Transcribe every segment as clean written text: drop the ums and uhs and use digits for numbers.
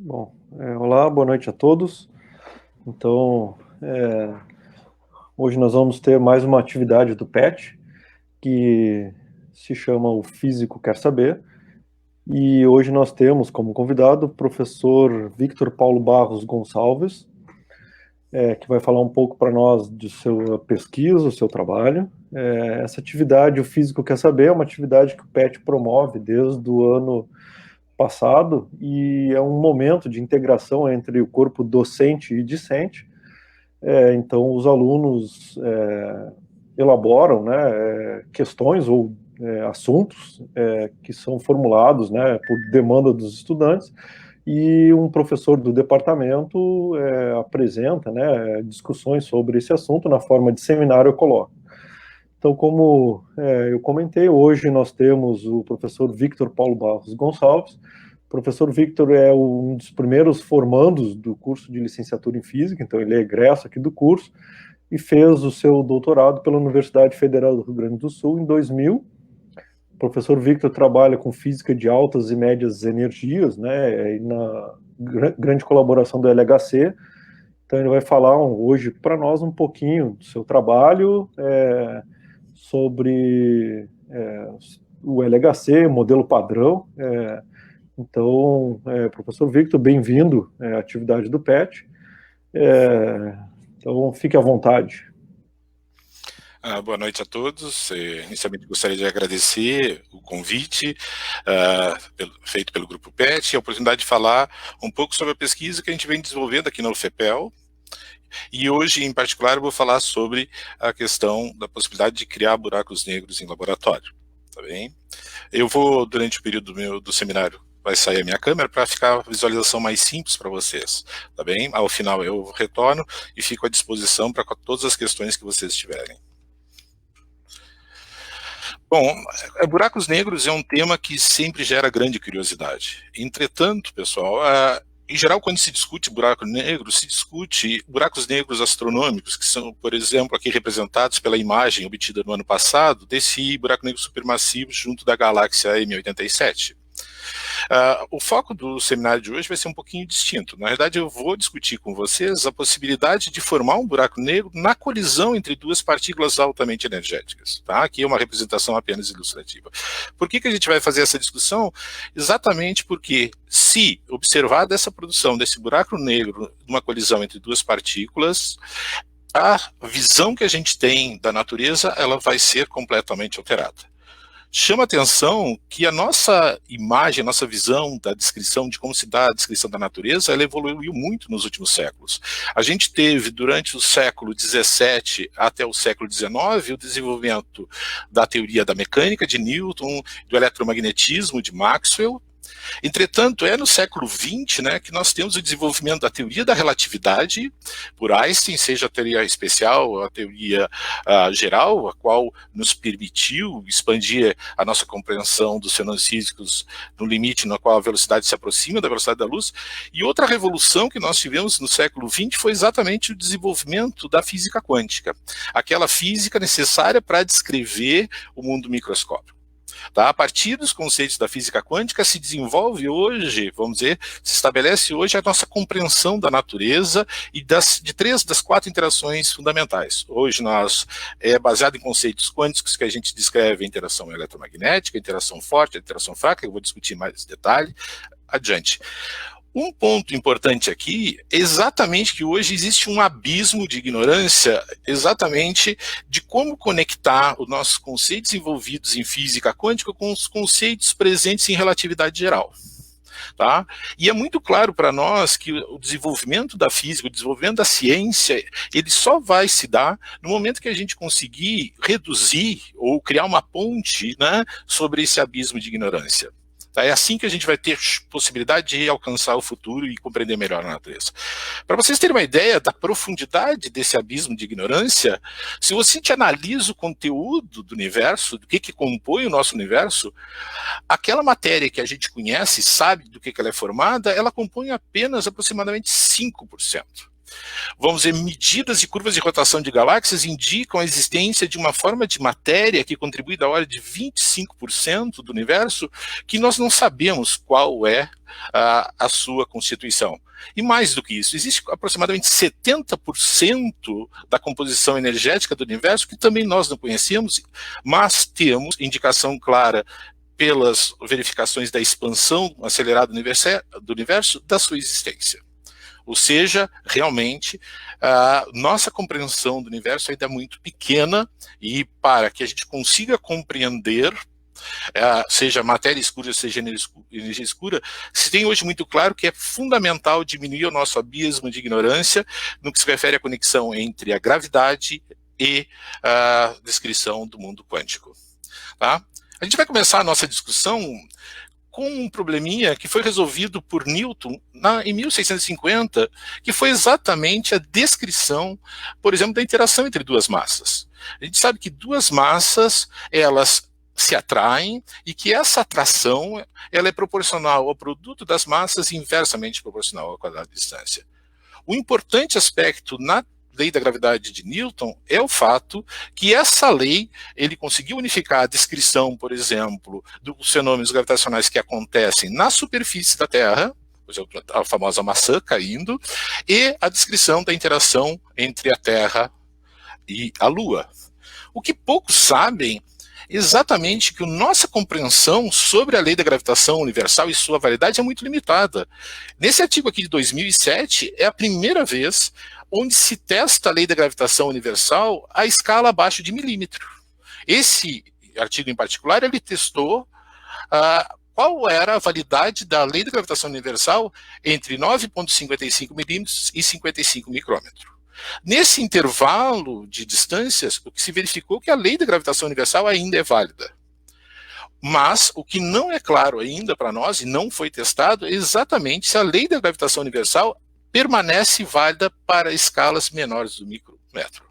Bom, olá, boa noite a todos. Então, hoje nós vamos ter mais uma atividade do PET, que se chama O Físico Quer Saber. E hoje nós temos como convidado o professor Victor Paulo Barros Gonçalves, que vai falar um pouco para nós de sua pesquisa, o seu trabalho. Essa atividade, O Físico Quer Saber, é uma atividade que o PET promove desde o ano passado, e é um momento de integração entre o corpo docente e discente. Então, os alunos elaboram, né, questões ou assuntos que são formulados, né, por demanda dos estudantes, e um professor do departamento apresenta, né, discussões sobre esse assunto na forma de seminário colóquio. Então, como eu comentei, hoje nós temos o professor Victor Paulo Barros Gonçalves. O professor Victor é um dos primeiros formandos do curso de licenciatura em Física, então ele é egresso aqui do curso, e fez o seu doutorado pela Universidade Federal do Rio Grande do Sul em 2000. O professor Victor trabalha com física de altas e médias energias, né, e na grande colaboração do LHC. Então ele vai falar hoje para nós um pouquinho do seu trabalho, sobre o LHC, modelo padrão. Então, professor Victor, bem-vindo à atividade do PET. Então, fique à vontade. Boa noite a todos. Inicialmente gostaria de agradecer o convite feito pelo Grupo PET e a oportunidade de falar um pouco sobre a pesquisa que a gente vem desenvolvendo aqui na UFPEL. E hoje, em particular, eu vou falar sobre a questão da possibilidade de criar buracos negros em laboratório. Tá bem? Eu vou, durante o período do seminário, vai sair a minha câmera para ficar a visualização mais simples para vocês, tá bem? Ao final eu retorno e fico à disposição para todas as questões que vocês tiverem. Bom, buracos negros é um tema que sempre gera grande curiosidade. Entretanto, pessoal, em geral, quando se discute buraco negro, se discute buracos negros astronômicos, que são, por exemplo, aqui representados pela imagem obtida no ano passado desse buraco negro supermassivo junto da galáxia M87. O foco do seminário de hoje vai ser um pouquinho distinto. Na verdade, eu vou discutir com vocês a possibilidade de formar um buraco negro na colisão entre duas partículas altamente energéticas. Tá? Aqui é uma representação apenas ilustrativa. Por que a gente vai fazer essa discussão? Exatamente porque, se observar dessa produção desse buraco negro numa colisão entre duas partículas, a visão que a gente tem da natureza ela vai ser completamente alterada. Chama atenção que a nossa imagem, a nossa visão da descrição, de como se dá a descrição da natureza, ela evoluiu muito nos últimos séculos. A gente teve, durante o século XVII até o século XIX, o desenvolvimento da teoria da mecânica de Newton, do eletromagnetismo de Maxwell. Entretanto, é no século XX, né, que nós temos o desenvolvimento da teoria da relatividade por Einstein, seja a teoria especial, a teoria geral, a qual nos permitiu expandir a nossa compreensão dos fenômenos físicos no limite no qual a velocidade se aproxima da velocidade da luz. E outra revolução que nós tivemos no século XX foi exatamente o desenvolvimento da física quântica, aquela física necessária para descrever o mundo microscópico. Tá? A partir dos conceitos da física quântica se desenvolve hoje, vamos dizer, se estabelece hoje a nossa compreensão da natureza e de três das quatro interações fundamentais. Hoje nós é baseado em conceitos quânticos que a gente descreve a interação eletromagnética, a interação forte, a interação fraca, eu vou discutir mais detalhe adiante. Um ponto importante aqui é exatamente que hoje existe um abismo de ignorância exatamente de como conectar os nossos conceitos envolvidos em física quântica com os conceitos presentes em relatividade geral. Tá? E é muito claro para nós que o desenvolvimento da física, o desenvolvimento da ciência, ele só vai se dar no momento que a gente conseguir reduzir ou criar uma ponte, né, sobre esse abismo de ignorância. É assim que a gente vai ter possibilidade de alcançar o futuro e compreender melhor a natureza. Para vocês terem uma ideia da profundidade desse abismo de ignorância, se você analisa o conteúdo do universo, do que compõe o nosso universo, aquela matéria que a gente conhece, sabe do que ela é formada, ela compõe apenas aproximadamente 5%. Vamos dizer, medidas e curvas de rotação de galáxias indicam a existência de uma forma de matéria que contribui da ordem de 25% do universo, que nós não sabemos qual é a sua constituição. E mais do que isso, existe aproximadamente 70% da composição energética do universo que também nós não conhecemos, mas temos indicação clara pelas verificações da expansão acelerada do universo da sua existência. Ou seja, realmente, a nossa compreensão do universo ainda é muito pequena, e para que a gente consiga compreender, seja matéria escura, seja energia escura, se tem hoje muito claro que é fundamental diminuir o nosso abismo de ignorância no que se refere à conexão entre a gravidade e a descrição do mundo quântico. Tá? A gente vai começar a nossa discussão com um probleminha que foi resolvido por Newton em 1650, que foi exatamente a descrição, por exemplo, da interação entre duas massas. A gente sabe que duas massas, elas se atraem, e que essa atração ela é proporcional ao produto das massas e inversamente proporcional ao quadrado de distância. O importante aspecto na lei da gravidade de Newton é o fato que essa lei, ele conseguiu unificar a descrição, por exemplo, dos fenômenos gravitacionais que acontecem na superfície da Terra, por exemplo, a famosa maçã caindo, e a descrição da interação entre a Terra e a Lua. O que poucos sabem exatamente que a nossa compreensão sobre a lei da gravitação universal e sua validade é muito limitada. Nesse artigo aqui de 2007, é a primeira vez onde se testa a lei da gravitação universal à escala abaixo de milímetro. Esse artigo em particular, ele testou qual era a validade da lei da gravitação universal entre 9,55 milímetros e 55 micrômetros. Nesse intervalo de distâncias, o que se verificou é que a lei da gravitação universal ainda é válida. Mas o que não é claro ainda para nós, e não foi testado, é exatamente se a lei da gravitação universal permanece válida para escalas menores do micrômetro.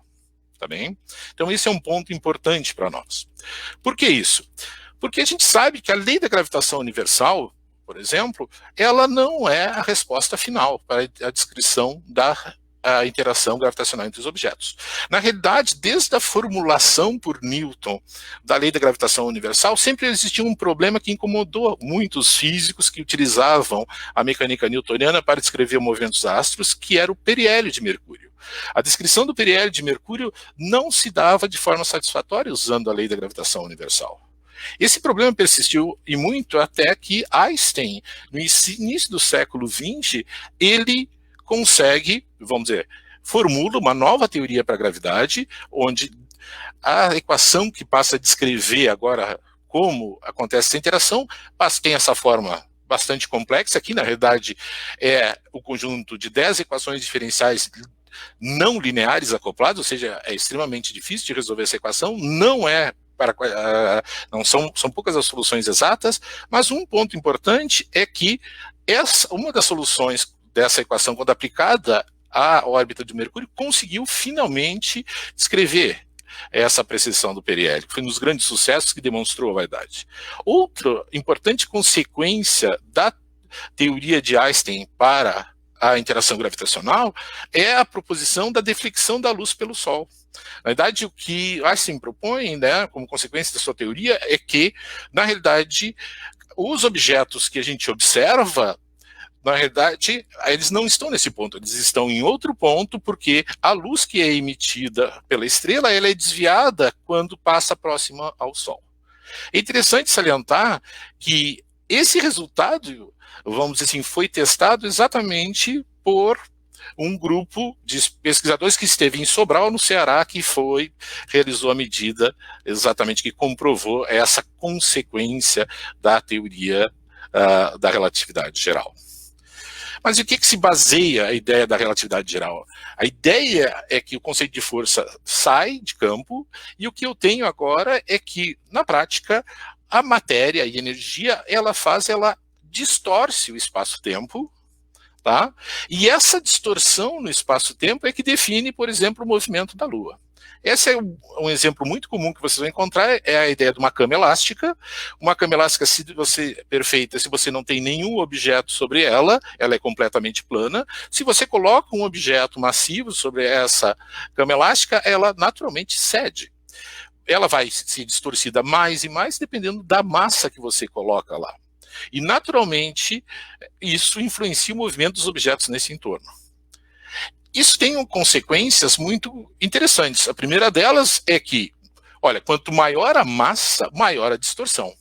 Tá bem? Então esse é um ponto importante para nós. Por que isso? Porque a gente sabe que a lei da gravitação universal, por exemplo, ela não é a resposta final para a descrição da interação gravitacional entre os objetos. Na realidade, desde a formulação por Newton da lei da gravitação universal, sempre existiu um problema que incomodou muitos físicos que utilizavam a mecânica newtoniana para descrever o movimento dos astros, que era o periélio de Mercúrio. A descrição do periélio de Mercúrio não se dava de forma satisfatória usando a lei da gravitação universal. Esse problema persistiu e muito até que Einstein, no início do século XX, ele consegue, vamos dizer, formula uma nova teoria para a gravidade, onde a equação que passa a descrever agora como acontece essa interação, tem essa forma bastante complexa, que na realidade é o conjunto de 10 equações diferenciais não lineares acopladas, ou seja, é extremamente difícil de resolver essa equação, são poucas as soluções exatas, mas um ponto importante é que uma das soluções dessa equação, quando aplicada à órbita de Mercúrio, conseguiu finalmente descrever essa precisão do periélio, que foi um dos grandes sucessos que demonstrou a validade. Outra importante consequência da teoria de Einstein para a interação gravitacional é a proposição da deflexão da luz pelo Sol. Na verdade, o que Einstein propõe, né, como consequência da sua teoria, é que, na realidade, os objetos que a gente observa, na realidade, eles não estão nesse ponto, eles estão em outro ponto, porque a luz que é emitida pela estrela, ela é desviada quando passa próxima ao Sol. É interessante salientar que esse resultado, vamos dizer assim, foi testado exatamente por um grupo de pesquisadores que esteve em Sobral, no Ceará, que realizou a medida exatamente que comprovou essa consequência da teoria da relatividade geral. Mas o que se baseia a ideia da relatividade geral? A ideia é que o conceito de força sai de campo, e o que eu tenho agora é que, na prática, a matéria e a energia, ela distorce o espaço-tempo, tá? E essa distorção no espaço-tempo é que define, por exemplo, o movimento da Lua. Esse é um exemplo muito comum que vocês vão encontrar, é a ideia de uma cama elástica. Uma cama elástica perfeita, se você não tem nenhum objeto sobre ela, ela é completamente plana. Se você coloca um objeto massivo sobre essa cama elástica, ela naturalmente cede. Ela vai ser distorcida mais e mais, dependendo da massa que você coloca lá. E, naturalmente, isso influencia o movimento dos objetos nesse entorno. Isso tem consequências muito interessantes. A primeira delas é que, olha, quanto maior a massa, maior a distorção.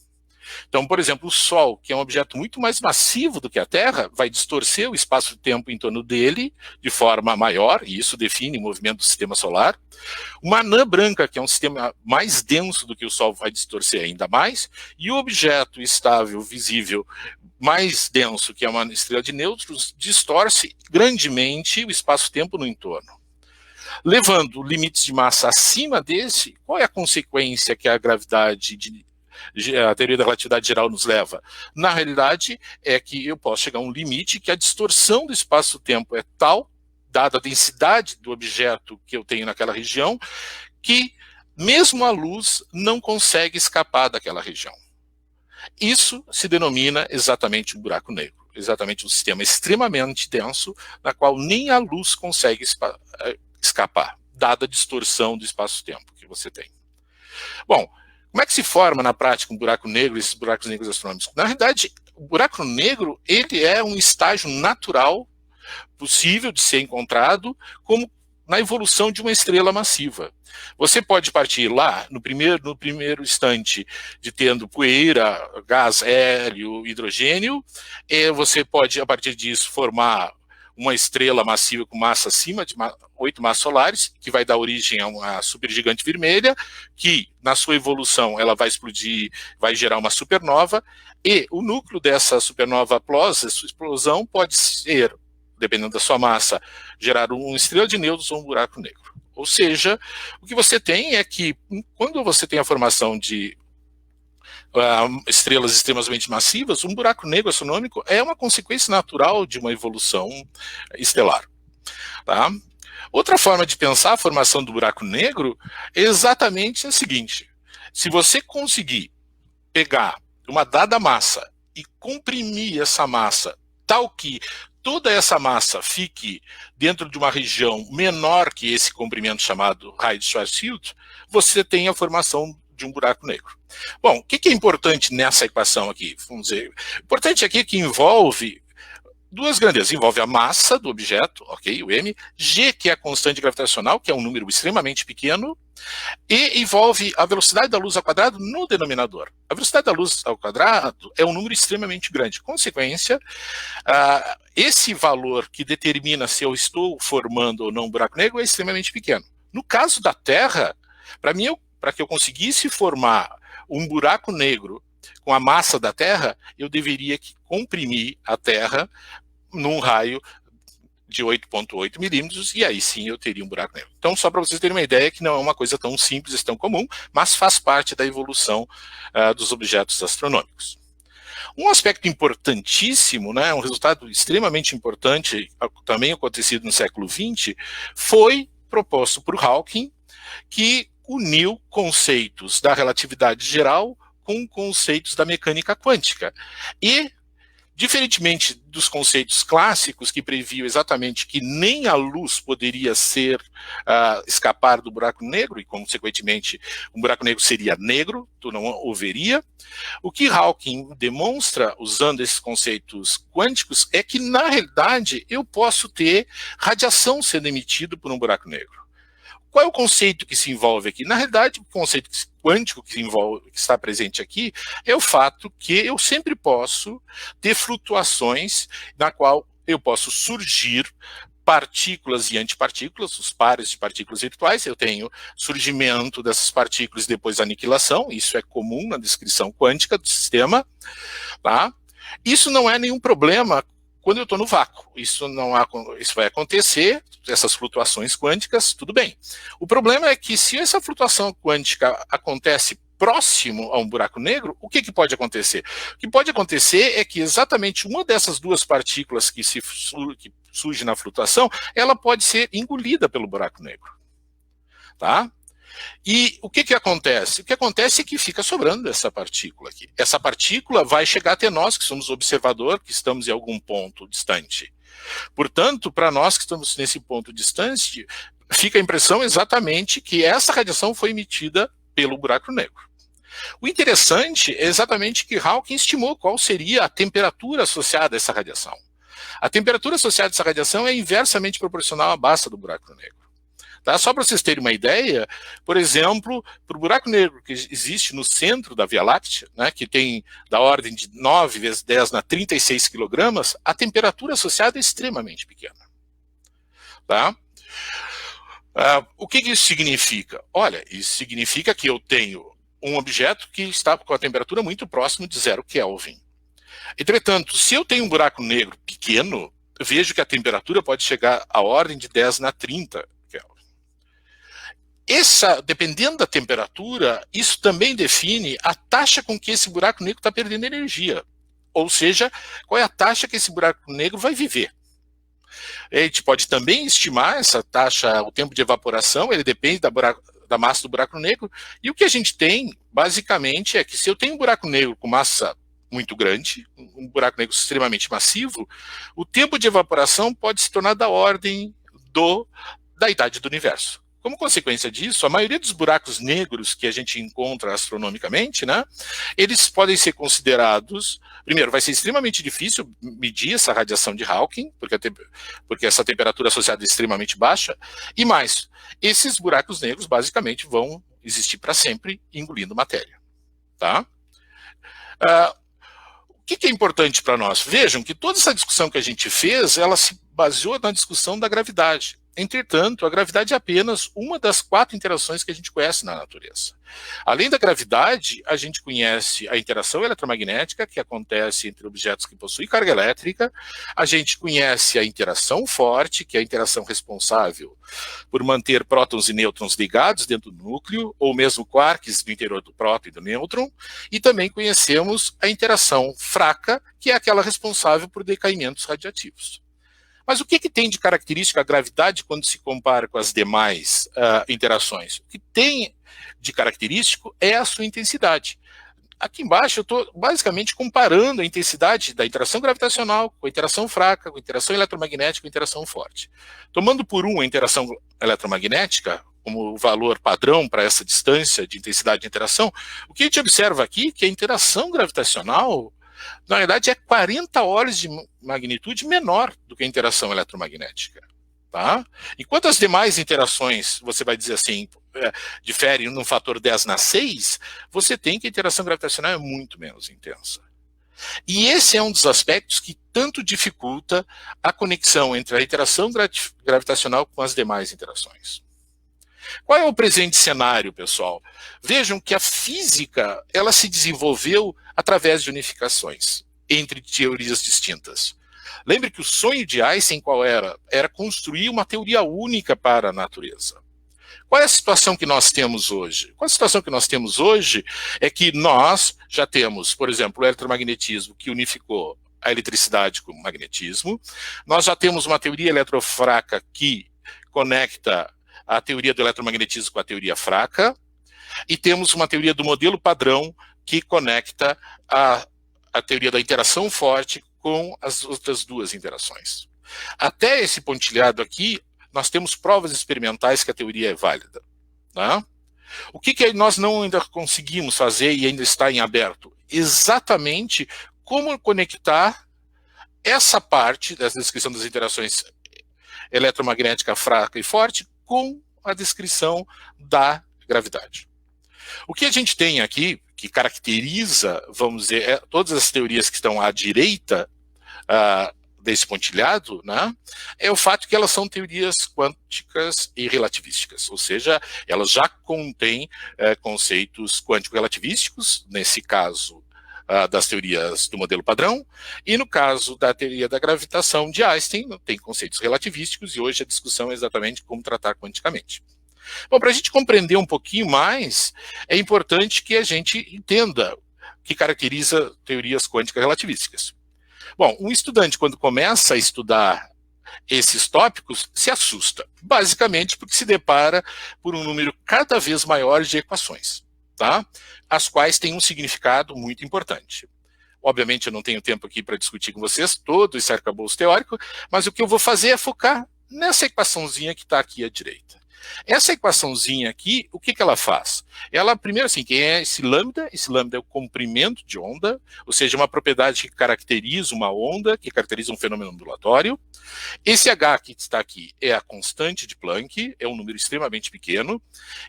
Então, por exemplo, o Sol, que é um objeto muito mais massivo do que a Terra, vai distorcer o espaço-tempo em torno dele de forma maior, e isso define o movimento do sistema solar. Uma anã branca, que é um sistema mais denso do que o Sol, vai distorcer ainda mais, e o objeto estável, visível, mais denso, que é uma estrela de nêutrons, distorce grandemente o espaço-tempo no entorno. Levando limites de massa acima desse, qual é a consequência que a gravidade, a teoria da relatividade geral nos leva? Na realidade, é que eu posso chegar a um limite que a distorção do espaço-tempo é tal, dada a densidade do objeto que eu tenho naquela região, que mesmo a luz não consegue escapar daquela região. Isso se denomina exatamente um buraco negro, exatamente um sistema extremamente denso, na qual nem a luz consegue escapar, dada a distorção do espaço-tempo que você tem. Bom, como é que se forma na prática um buraco negro, esses buracos negros astronômicos? Na realidade, o buraco negro, ele é um estágio natural possível de ser encontrado como na evolução de uma estrela massiva. Você pode partir lá, no primeiro instante, de tendo poeira, gás, hélio, hidrogênio, e você pode, a partir disso, formar uma estrela massiva com massa acima de 8 massas solares, que vai dar origem a uma supergigante vermelha, que, na sua evolução, ela vai explodir, vai gerar uma supernova, e o núcleo dessa supernova, após a sua explosão, pode ser, dependendo da sua massa, gerar uma estrela de nêutrons ou um buraco negro. Ou seja, o que você tem é que, quando você tem a formação de estrelas extremamente massivas, um buraco negro astronômico é uma consequência natural de uma evolução estelar. Tá? Outra forma de pensar a formação do buraco negro é exatamente a seguinte: se você conseguir pegar uma dada massa e comprimir essa massa tal que toda essa massa fique dentro de uma região menor que esse comprimento chamado raio de Schwarzschild, você tem a formação de um buraco negro. Bom, o que é importante nessa equação aqui? Vamos dizer, importante aqui é que envolve duas grandezas. Envolve a massa do objeto, ok, o m, g, que é a constante gravitacional, que é um número extremamente pequeno, e envolve a velocidade da luz ao quadrado no denominador. A velocidade da luz ao quadrado é um número extremamente grande. Consequência, esse valor que determina se eu estou formando ou não um buraco negro é extremamente pequeno. No caso da Terra, para que eu conseguisse formar um buraco negro com a massa da Terra, eu deveria comprimir a Terra num raio de 8,8 milímetros, e aí sim eu teria um buraco negro. Então, só para vocês terem uma ideia que não é uma coisa tão simples, tão comum, mas faz parte da evolução dos objetos astronômicos. Um aspecto importantíssimo, né, um resultado extremamente importante, também acontecido no século XX, foi proposto por Hawking, que uniu conceitos da relatividade geral com conceitos da mecânica quântica. E, diferentemente dos conceitos clássicos que previam exatamente que nem a luz poderia escapar do buraco negro, e consequentemente um buraco negro seria negro, tu não o veria, o que Hawking demonstra usando esses conceitos quânticos é que na realidade eu posso ter radiação sendo emitida por um buraco negro. Qual é o conceito que se envolve aqui? Na realidade, o conceito quântico que está presente aqui é o fato que eu sempre posso ter flutuações na qual eu posso surgir partículas e antipartículas, os pares de partículas virtuais. Eu tenho surgimento dessas partículas e depois aniquilação. Isso é comum na descrição quântica do sistema. Tá? Isso não é nenhum problema quando eu estou no vácuo. Isso vai acontecer, essas flutuações quânticas, tudo bem. O problema é que se essa flutuação quântica acontece próximo a um buraco negro, o que pode acontecer? O que pode acontecer é que exatamente uma dessas duas partículas que surge na flutuação, ela pode ser engolida pelo buraco negro. Tá? E o que acontece? O que acontece é que fica sobrando essa partícula aqui. Essa partícula vai chegar até nós, que somos o observador, que estamos em algum ponto distante. Portanto, para nós que estamos nesse ponto distante, fica a impressão exatamente que essa radiação foi emitida pelo buraco negro. O interessante é exatamente que Hawking estimou qual seria a temperatura associada a essa radiação. A temperatura associada a essa radiação é inversamente proporcional à massa do buraco negro. Tá? Só para vocês terem uma ideia, por exemplo, para o buraco negro que existe no centro da Via Láctea, né, que tem da ordem de 9 vezes 10 na 36 quilogramas, a temperatura associada é extremamente pequena. Tá? O que isso significa? Olha, isso significa que eu tenho um objeto que está com a temperatura muito próxima de 0 Kelvin. Entretanto, se eu tenho um buraco negro pequeno, vejo que a temperatura pode chegar à ordem de 10 na 30 Kelvin. Dependendo da temperatura, isso também define a taxa com que esse buraco negro está perdendo energia. Ou seja, qual é a taxa que esse buraco negro vai viver. A gente pode também estimar essa taxa, o tempo de evaporação, ele depende da massa do buraco negro, e o que a gente tem, basicamente, é que se eu tenho um buraco negro com massa muito grande, um buraco negro extremamente massivo, o tempo de evaporação pode se tornar da ordem da idade do universo. Como consequência disso, a maioria dos buracos negros que a gente encontra astronomicamente, né, eles podem ser considerados... Primeiro, vai ser extremamente difícil medir essa radiação de Hawking, porque essa temperatura associada é extremamente baixa, e mais, esses buracos negros basicamente vão existir para sempre, engolindo matéria. Tá? O que é importante para nós? Vejam que toda essa discussão que a gente fez, ela se baseou na discussão da gravidade. Entretanto, a gravidade é apenas uma das 4 interações que a gente conhece na natureza. Além da gravidade, a gente conhece a interação eletromagnética, que acontece entre objetos que possuem carga elétrica. A gente conhece a interação forte, que é a interação responsável por manter prótons e nêutrons ligados dentro do núcleo, ou mesmo quarks no interior do próton e do nêutron. E também conhecemos a interação fraca, que é aquela responsável por decaimentos radiativos. Mas o que tem de característica a gravidade quando se compara com as demais interações? O que tem de característico é a sua intensidade. Aqui embaixo eu estou basicamente comparando a intensidade da interação gravitacional com a interação fraca, com a interação eletromagnética, com a interação forte. Tomando por 1 a interação eletromagnética, como valor padrão para essa distância de intensidade de interação, o que a gente observa aqui é que a interação gravitacional, na verdade, é 40 ordens de magnitude menor do que a interação eletromagnética. Tá? Enquanto as demais interações, você vai dizer assim, diferem num fator 10 na 6, você tem que a interação gravitacional é muito menos intensa. E esse é um dos aspectos que tanto dificulta a conexão entre a interação gravitacional com as demais interações. Qual é o presente cenário, pessoal? Vejam que a física ela se desenvolveu através de unificações entre teorias distintas. Lembre que o sonho de Einstein qual era? Era construir uma teoria única para a natureza. Qual é a situação que nós temos hoje? Qual a situação que nós temos hoje é que nós já temos, por exemplo, o eletromagnetismo que unificou a eletricidade com o magnetismo. Nós já temos uma teoria eletrofraca que conecta a teoria do eletromagnetismo com a teoria fraca, e temos uma teoria do modelo padrão que conecta a teoria da interação forte com as outras duas interações. Até esse pontilhado aqui, nós temos provas experimentais que a teoria é válida. Tá? O que nós não ainda conseguimos fazer e ainda está em aberto? Exatamente como conectar essa parte da descrição das interações eletromagnética fraca e forte com a descrição da gravidade. O que a gente tem aqui, que caracteriza, vamos dizer, todas as teorias que estão à direita desse pontilhado, né, é o fato que elas são teorias quânticas e relativísticas, ou seja, elas já contêm conceitos quântico-relativísticos, nesse caso das teorias do modelo padrão, e no caso da teoria da gravitação de Einstein, tem conceitos relativísticos, e hoje a discussão é exatamente como tratar quanticamente. Bom, para a gente compreender um pouquinho mais, é importante que a gente entenda o que caracteriza teorias quânticas relativísticas. Bom, um estudante, quando começa a estudar esses tópicos se assusta, basicamente porque se depara por um número cada vez maior de equações, tá? As quais têm um significado muito importante. Obviamente eu não tenho tempo aqui para discutir com vocês todo esse arcabouço teórico, mas o que eu vou fazer é focar nessa equaçãozinha que está aqui à direita. Essa equaçãozinha aqui, o que ela faz? Ela, primeiro assim, quem é esse lambda? Esse lambda é o comprimento de onda, ou seja, uma propriedade que caracteriza uma onda, que caracteriza um fenômeno ondulatório. Esse H que está aqui é a constante de Planck, é um número extremamente pequeno,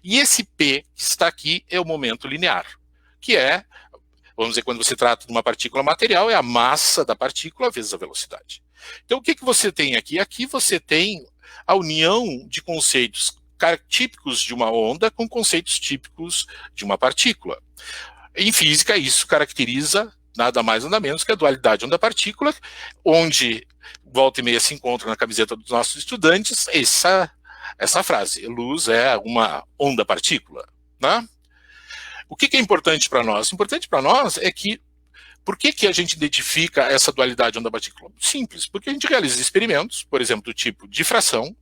e esse P que está aqui é o momento linear, que é, vamos dizer, quando você trata de uma partícula material, é a massa da partícula vezes a velocidade. Então, o que você tem aqui? Aqui você tem a união de conceitos típicos de uma onda com conceitos típicos de uma partícula. Em física, isso caracteriza nada mais nada menos que a dualidade onda-partícula, onde volta e meia se encontra na camiseta dos nossos estudantes essa frase: luz é uma onda-partícula, né? O que é importante para nós? Importante para nós é que, por que a gente identifica essa dualidade onda-partícula? Simples, porque a gente realiza experimentos, por exemplo, do tipo difração,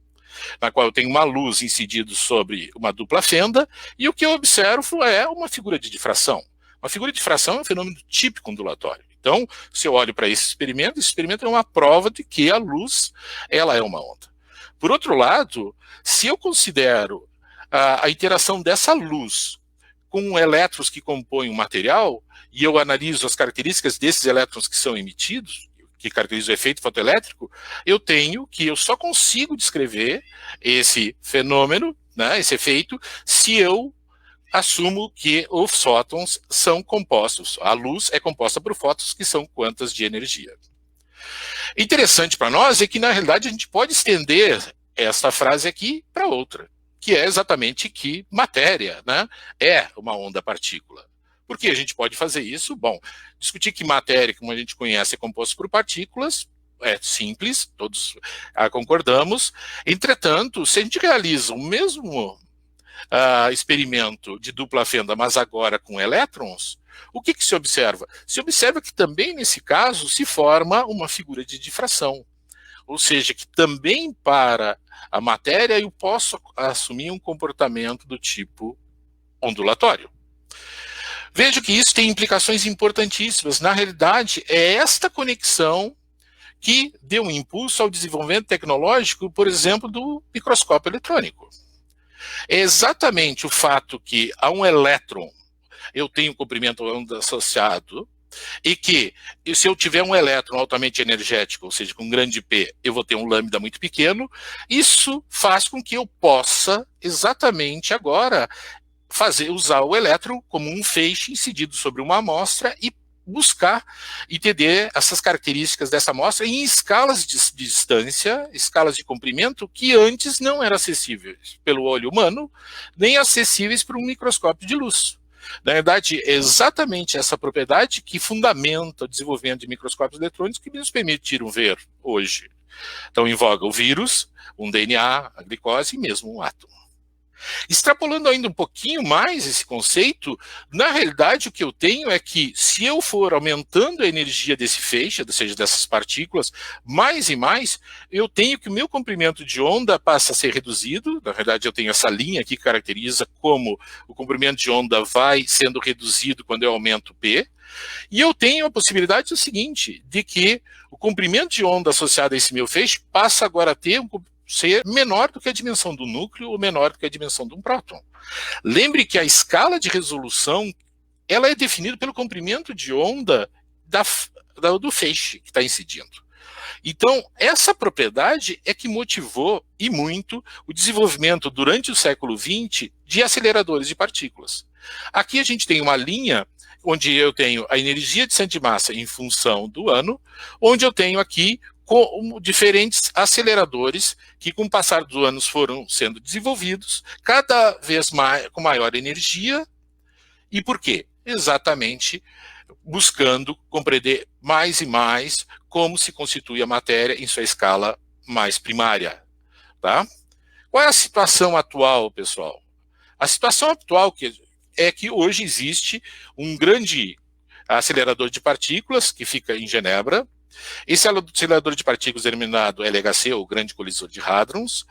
na qual eu tenho uma luz incidida sobre uma dupla fenda, e o que eu observo é uma figura de difração. Uma figura de difração é um fenômeno típico ondulatório. Então, se eu olho para esse experimento é uma prova de que a luz, ela é uma onda. Por outro lado, se eu considero a interação dessa luz com elétrons que compõem o material, e eu analiso as características desses elétrons que são emitidos, que caracteriza o efeito fotoelétrico, eu só consigo descrever esse fenômeno, né, esse efeito, se eu assumo que os fótons são compostos, a luz é composta por fótons que são quantas de energia. Interessante para nós é que, na realidade, a gente pode estender essa frase aqui para outra, que é exatamente que matéria, né, é uma onda-partícula. Por que a gente pode fazer isso? Bom, discutir que matéria, como a gente conhece, é composta por partículas, é simples, todos concordamos. Entretanto, se a gente realiza o mesmo experimento de dupla fenda, mas agora com elétrons, o que se observa? Se observa que também, nesse caso, se forma uma figura de difração. Ou seja, que também para a matéria eu posso assumir um comportamento do tipo ondulatório. Vejo que isso tem implicações importantíssimas. Na realidade, é esta conexão que deu um impulso ao desenvolvimento tecnológico, por exemplo, do microscópio eletrônico. É exatamente o fato que a um elétron eu tenho um comprimento onda associado, e que, se eu tiver um elétron altamente energético, ou seja, com grande P, eu vou ter um lambda muito pequeno, isso faz com que eu possa, exatamente agora, usar o elétron como um feixe incidido sobre uma amostra e buscar entender essas características dessa amostra em escalas de distância, escalas de comprimento, que antes não eram acessíveis pelo olho humano, nem acessíveis por um microscópio de luz. Na verdade, é exatamente essa propriedade que fundamenta o desenvolvimento de microscópios eletrônicos que nos permitiram ver hoje. Então, em voga o vírus, um DNA, a glicose e mesmo um átomo. Extrapolando ainda um pouquinho mais esse conceito, na realidade o que eu tenho é que, se eu for aumentando a energia desse feixe, ou seja, dessas partículas, mais e mais, eu tenho que o meu comprimento de onda passa a ser reduzido. Na verdade, eu tenho essa linha aqui que caracteriza como o comprimento de onda vai sendo reduzido quando eu aumento P. E eu tenho a possibilidade do seguinte, de que o comprimento de onda associado a esse meu feixe passa agora a ter ser menor do que a dimensão do núcleo ou menor do que a dimensão de um próton. Lembre que a escala de resolução ela é definida pelo comprimento de onda do feixe que está incidindo. Então, essa propriedade é que motivou, e muito, o desenvolvimento durante o século XX de aceleradores de partículas. Aqui a gente tem uma linha onde eu tenho a energia de centro de massa em função do ano, onde eu tenho aqui com diferentes aceleradores que, com o passar dos anos, foram sendo desenvolvidos, cada vez mais com maior energia. E por quê? Exatamente buscando compreender mais e mais como se constitui a matéria em sua escala mais primária. Tá? Qual é a situação atual, pessoal? A situação atual é que hoje existe um grande acelerador de partículas que fica em Genebra, Esse acelerador de partículas denominado LHC, ou Grande Colisor de Hadrons,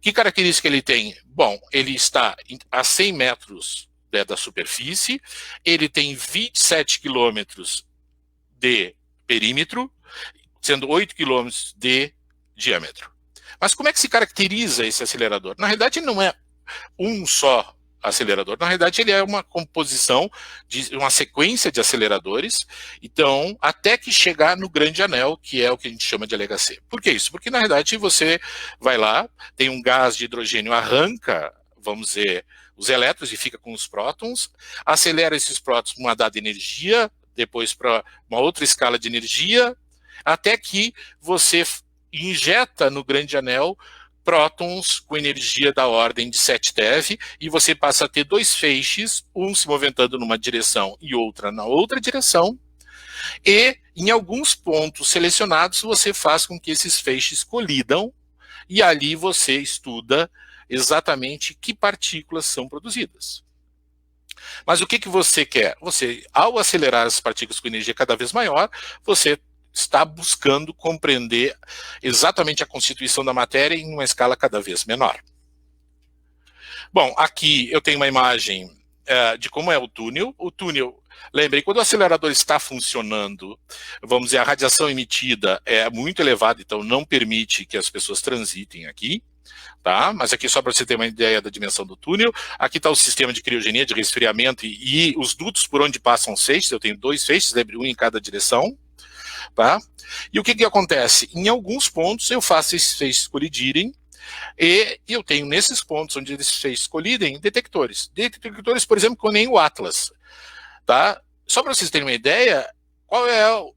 que característica ele tem? Bom, ele está a 100 metros da superfície, ele tem 27 quilômetros de perímetro, sendo 8 quilômetros de diâmetro. Mas como é que se caracteriza esse acelerador? Na realidade, ele não é um só acelerador. Na realidade, ele é uma composição de uma sequência de aceleradores, então, até que chegar no grande anel, que é o que a gente chama de LHC. Por que isso? Porque, na realidade, você vai lá, tem um gás de hidrogênio, arranca, vamos dizer, os elétrons e fica com os prótons, acelera esses prótons para uma dada energia, depois para uma outra escala de energia, até que você injeta no grande anel prótons com energia da ordem de 7 TeV, e você passa a ter dois feixes, um se movimentando numa direção e outra na outra direção, e em alguns pontos selecionados você faz com que esses feixes colidam, e ali você estuda exatamente que partículas são produzidas. Mas o que você quer? Você, ao acelerar as partículas com energia cada vez maior, você está buscando compreender exatamente a constituição da matéria em uma escala cada vez menor. Bom, aqui eu tenho uma imagem de como é o túnel. O túnel, lembrem, quando o acelerador está funcionando, vamos dizer, a radiação emitida é muito elevada, então não permite que as pessoas transitem aqui. Tá? Mas aqui só para você ter uma ideia da dimensão do túnel. Aqui está o sistema de criogenia, de resfriamento e os dutos por onde passam os feixes. Eu tenho dois feixes, um em cada direção. Tá? E o que acontece? Em alguns pontos eu faço esses feixes colidirem e eu tenho nesses pontos onde esses feixes colidem detectores. Detectores, por exemplo, como nem o Atlas. Tá? Só para vocês terem uma ideia, qual é o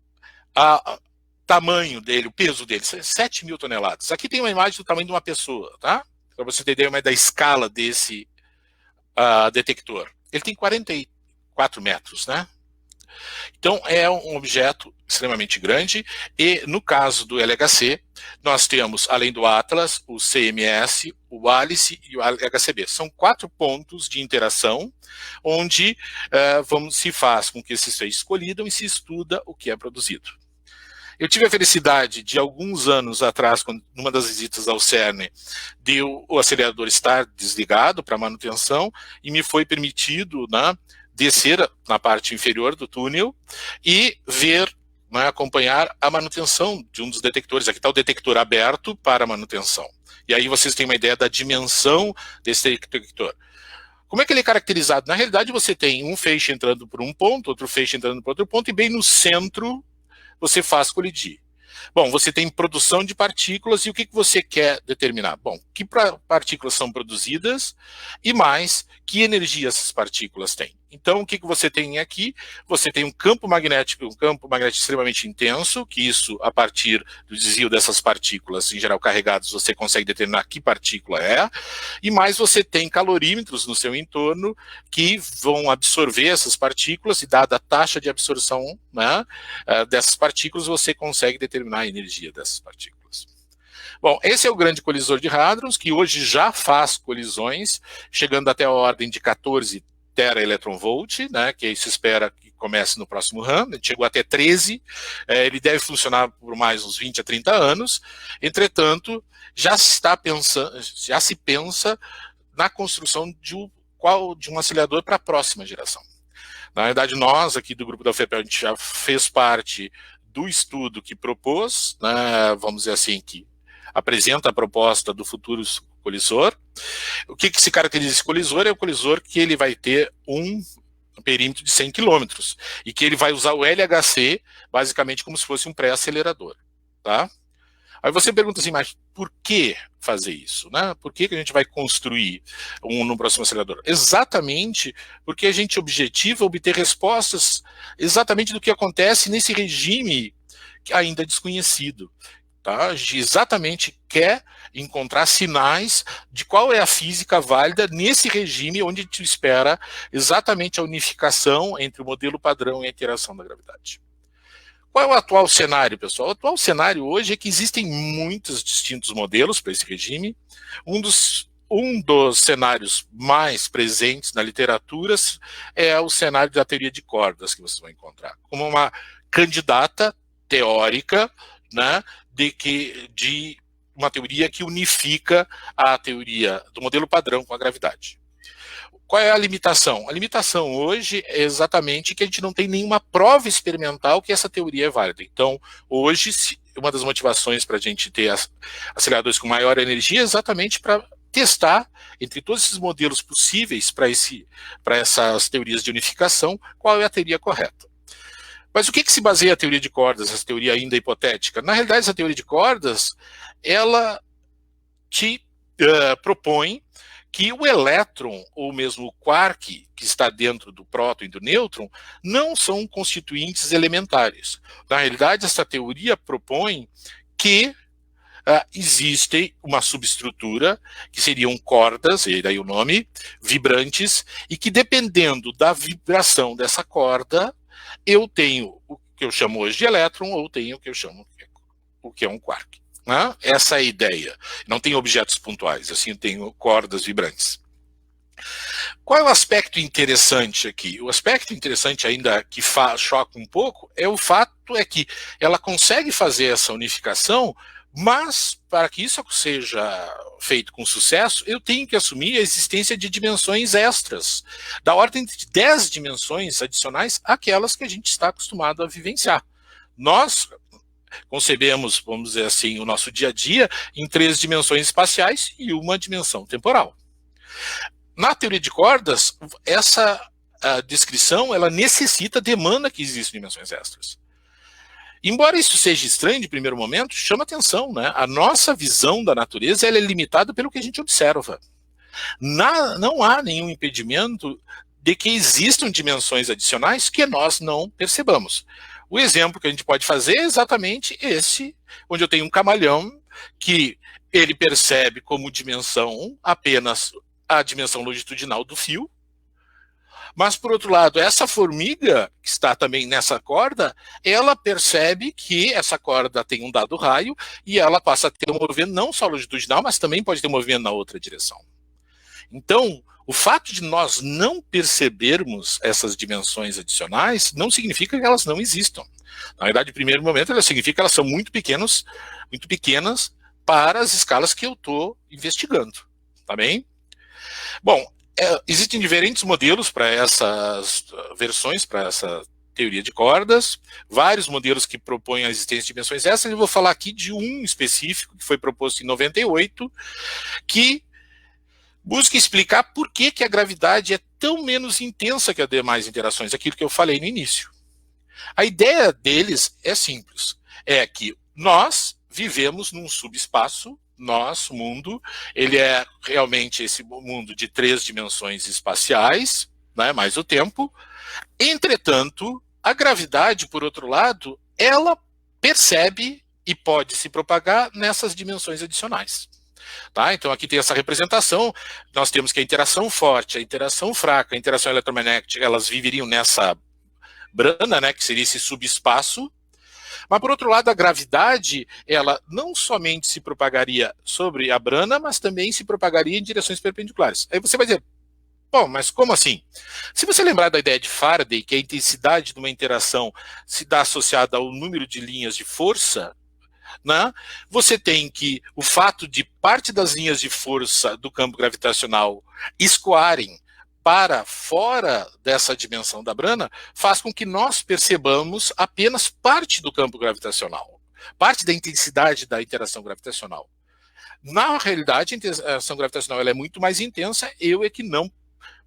tamanho dele, o peso dele? 7.000 toneladas. Aqui tem uma imagem do tamanho de uma pessoa, tá? Para você ter ideia da escala desse detector. Ele tem 44 metros, né? Então, é um objeto extremamente grande, e no caso do LHC, nós temos, além do Atlas, o CMS, o ALICE e o LHCb. São 4 pontos de interação, onde se faz com que esses feixes colidam e se estuda o que é produzido. Eu tive a felicidade de, alguns anos atrás, numa das visitas ao CERN, de o acelerador estar desligado para manutenção, e me foi permitido, né, descer na parte inferior do túnel e ver, né, acompanhar a manutenção de um dos detectores. Aqui está o detector aberto para manutenção. E aí vocês têm uma ideia da dimensão desse detector. Como é que ele é caracterizado? Na realidade, você tem um feixe entrando por um ponto, outro feixe entrando por outro ponto, e bem no centro você faz colidir. Bom, você tem produção de partículas, e o que você quer determinar? Bom, que partículas são produzidas e mais, que energia essas partículas têm. Então, o que você tem aqui? Você tem um campo magnético extremamente intenso, que isso, a partir do desvio dessas partículas, em geral carregadas, você consegue determinar que partícula é, e mais você tem calorímetros no seu entorno que vão absorver essas partículas, e dada a taxa de absorção, né, dessas partículas, você consegue determinar a energia dessas partículas. Bom, esse é o Grande Colisor de Hadrons, que hoje já faz colisões, chegando até a ordem de 14 teraelectronvolt, né, que se espera que comece no próximo ano. Ele chegou até 13, ele deve funcionar por mais uns 20 a 30 anos. Entretanto, já se pensa na construção de um acelerador para a próxima geração. Na verdade, nós aqui do grupo da UFPEL, a gente já fez parte do estudo que propôs, né, vamos dizer assim, que apresenta a proposta do futuro colisor. O que se caracteriza esse colisor? É o colisor que ele vai ter um perímetro de 100 km, e que ele vai usar o LHC basicamente como se fosse um pré-acelerador. Tá? Aí você pergunta assim, mas por que fazer isso? Né? Por que a gente vai construir no próximo acelerador? Exatamente porque a gente objetiva obter respostas exatamente do que acontece nesse regime ainda desconhecido. Tá? Exatamente quer encontrar sinais de qual é a física válida nesse regime onde a gente espera exatamente a unificação entre o modelo padrão e a interação da gravidade. Qual é o atual cenário, pessoal? O atual cenário hoje é que existem muitos distintos modelos para esse regime. Um dos cenários mais presentes na literatura é o cenário da teoria de cordas, que vocês vão encontrar como uma candidata teórica, né, de uma teoria que unifica a teoria do modelo padrão com a gravidade. Qual é a limitação? A limitação hoje é exatamente que a gente não tem nenhuma prova experimental que essa teoria é válida. Então, hoje, uma das motivações para a gente ter aceleradores com maior energia é exatamente para testar, entre todos esses modelos possíveis para essas teorias de unificação, qual é a teoria correta. Mas o que se baseia a teoria de cordas, essa teoria ainda hipotética? Na realidade, essa teoria de cordas, ela te propõe que o elétron, ou mesmo o quark, que está dentro do próton e do nêutron, não são constituintes elementares. Na realidade, essa teoria propõe que existe uma subestrutura, que seriam cordas, e daí o nome, vibrantes, e que dependendo da vibração dessa corda, eu tenho o que eu chamo hoje de elétron, ou tenho o que eu chamo o que é um quark. Né? Essa é a ideia. Não tem objetos pontuais, assim eu tenho cordas vibrantes. Qual é o aspecto interessante aqui? O aspecto interessante ainda que choca um pouco é o fato é que ela consegue fazer essa unificação, mas para que isso seja feito com sucesso, eu tenho que assumir a existência de dimensões extras, da ordem de 10 dimensões adicionais àquelas que a gente está acostumado a vivenciar. Nós concebemos, vamos dizer assim, o nosso dia a dia em 3 dimensões espaciais e uma dimensão temporal. Na teoria de cordas, essa descrição, ela demanda que existam dimensões extras. Embora isso seja estranho de primeiro momento, chama atenção, né? A nossa visão da natureza ela é limitada pelo que a gente observa. Não há nenhum impedimento de que existam dimensões adicionais que nós não percebamos. O exemplo que a gente pode fazer é exatamente esse, onde eu tenho um camaleão que ele percebe como dimensão apenas a dimensão longitudinal do fio, mas, por outro lado, essa formiga, que está também nessa corda, ela percebe que essa corda tem um dado raio e ela passa a ter um movimento não só longitudinal, mas também pode ter um movimento na outra direção. Então, o fato de nós não percebermos essas dimensões adicionais não significa que elas não existam. Na verdade, no primeiro momento, ela significa que elas são muito pequenas para as escalas que eu estou investigando. Tá bem? Bom, existem diferentes modelos para essas versões, para essa teoria de cordas, vários modelos que propõem a existência de dimensões extras. Eu vou falar aqui de um específico que foi proposto em 98, que busca explicar por que a gravidade é tão menos intensa que as demais interações, aquilo que eu falei no início. A ideia deles é simples, é que nós vivemos num subespaço, nosso mundo, ele é realmente esse mundo de 3 dimensões espaciais, né, mais o tempo. Entretanto, a gravidade, por outro lado, ela percebe e pode se propagar nessas dimensões adicionais. Tá? Então aqui tem essa representação, nós temos que a interação forte, a interação fraca, a interação eletromagnética, elas viveriam nessa brana, né, que seria esse subespaço. Mas, por outro lado, a gravidade, ela não somente se propagaria sobre a brana, mas também se propagaria em direções perpendiculares. Aí você vai dizer, bom, mas como assim? Se você lembrar da ideia de Faraday, que a intensidade de uma interação se dá associada ao número de linhas de força, né, você tem que o fato de parte das linhas de força do campo gravitacional escoarem para fora dessa dimensão da brana, faz com que nós percebamos apenas parte do campo gravitacional, parte da intensidade da interação gravitacional. Na realidade, a interação gravitacional ela é muito mais intensa, eu é que não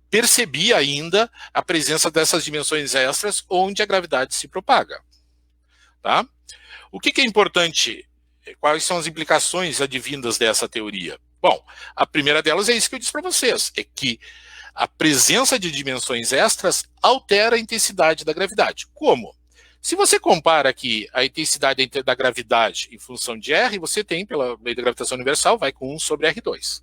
percebi ainda a presença dessas dimensões extras onde a gravidade se propaga. Tá? O que é importante? Quais são as implicações advindas dessa teoria? Bom, a primeira delas é isso que eu disse para vocês, é que a presença de dimensões extras altera a intensidade da gravidade. Como? Se você compara aqui a intensidade da gravidade em função de R, você tem, pela lei da gravitação universal, vai com 1 sobre R2.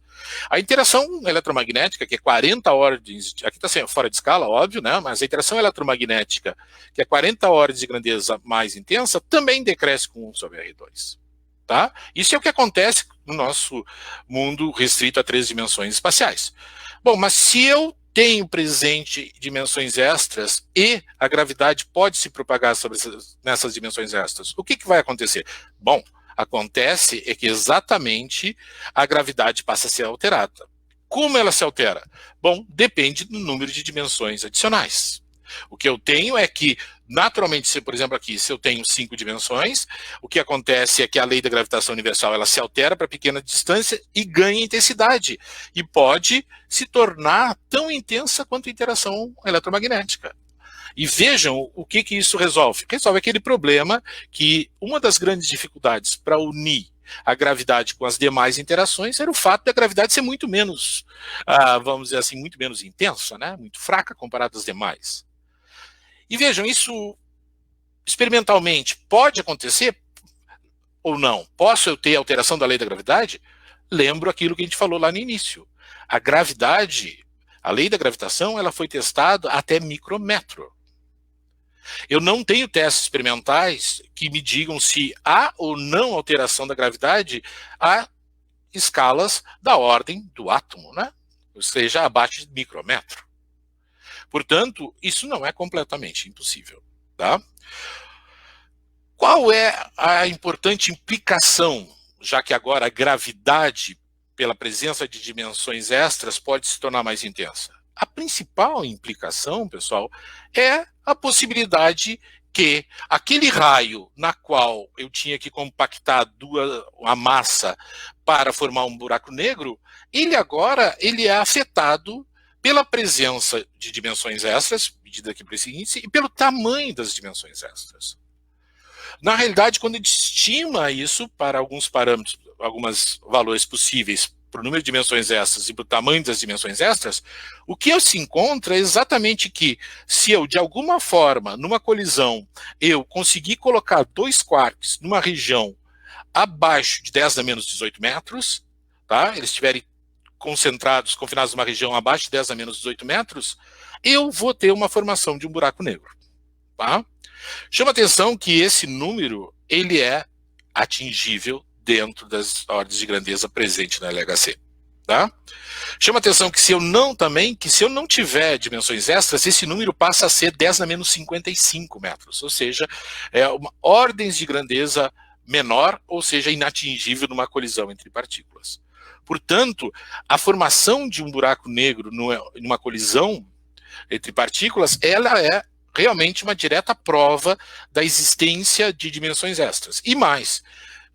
A interação eletromagnética, que é 40 ordens, aqui está fora de escala, óbvio, né? Mas a interação eletromagnética, que é 40 ordens de grandeza mais intensa, também decresce com 1 sobre R2. Tá? Isso é o que acontece no nosso mundo restrito a 3 dimensões espaciais. Bom, mas se eu tenho presente dimensões extras e a gravidade pode se propagar nessas dimensões extras. O que vai acontecer? Bom, acontece é que exatamente a gravidade passa a ser alterada. Como ela se altera? Bom, depende do número de dimensões adicionais. O que eu tenho é que, naturalmente, se, por exemplo, aqui, se eu tenho 5 dimensões, o que acontece é que a lei da gravitação universal ela se altera para pequena distância e ganha intensidade. E pode se tornar tão intensa quanto a interação eletromagnética. E vejam o que isso resolve. Resolve aquele problema que uma das grandes dificuldades para unir a gravidade com as demais interações era o fato da gravidade ser muito menos, vamos dizer assim, muito menos intensa, né? Muito fraca comparada às demais. E vejam, isso experimentalmente pode acontecer ou não? Posso eu ter alteração da lei da gravidade? Lembro aquilo que a gente falou lá no início. A gravidade, a lei da gravitação, ela foi testada até micrômetro. Eu não tenho testes experimentais que me digam se há ou não alteração da gravidade a escalas da ordem do átomo, né? Ou seja, abaixo de micrômetro. Portanto, isso não é completamente impossível. Tá? Qual é a importante implicação, já que agora a gravidade, pela presença de dimensões extras, pode se tornar mais intensa? A principal implicação, pessoal, é a possibilidade que aquele raio na qual eu tinha que compactar a massa para formar um buraco negro, ele agora é afetado pela presença de dimensões extras, medida aqui por esse índice, e pelo tamanho das dimensões extras. Na realidade, quando a gente estima isso para alguns parâmetros, alguns valores possíveis para o número de dimensões extras e para o tamanho das dimensões extras, o que se encontra é exatamente que, se eu, de alguma forma, numa colisão, eu conseguir colocar 2 quarks numa região abaixo de 10 a menos 18 metros, tá? Eles estiverem concentrados, confinados numa região abaixo de 10 a menos 18 metros, eu vou ter uma formação de um buraco negro. Tá? Chama atenção que esse número ele é atingível dentro das ordens de grandeza presentes na LHC. Tá? Chama atenção que se eu não tiver dimensões extras, esse número passa a ser 10 a menos 55 metros, ou seja, é uma ordens de grandeza menor, ou seja, inatingível numa colisão entre partículas. Portanto, a formação de um buraco negro numa colisão entre partículas, ela é realmente uma direta prova da existência de dimensões extras. E mais,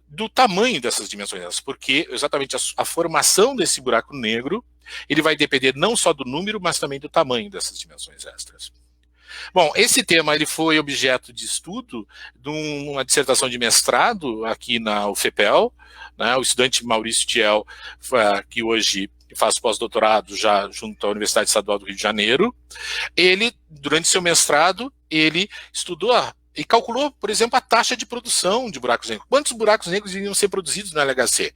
do tamanho dessas dimensões extras, porque exatamente a formação desse buraco negro, ele vai depender não só do número, mas também do tamanho dessas dimensões extras. Bom, esse tema ele foi objeto de estudo de uma dissertação de mestrado aqui na UFPEL, né, o estudante Maurício Thiel, que hoje faz pós-doutorado já junto à Universidade Estadual do Rio de Janeiro. Ele, durante seu mestrado, ele estudou e calculou, por exemplo, a taxa de produção de buracos negros. Quantos buracos negros iriam ser produzidos no LHC?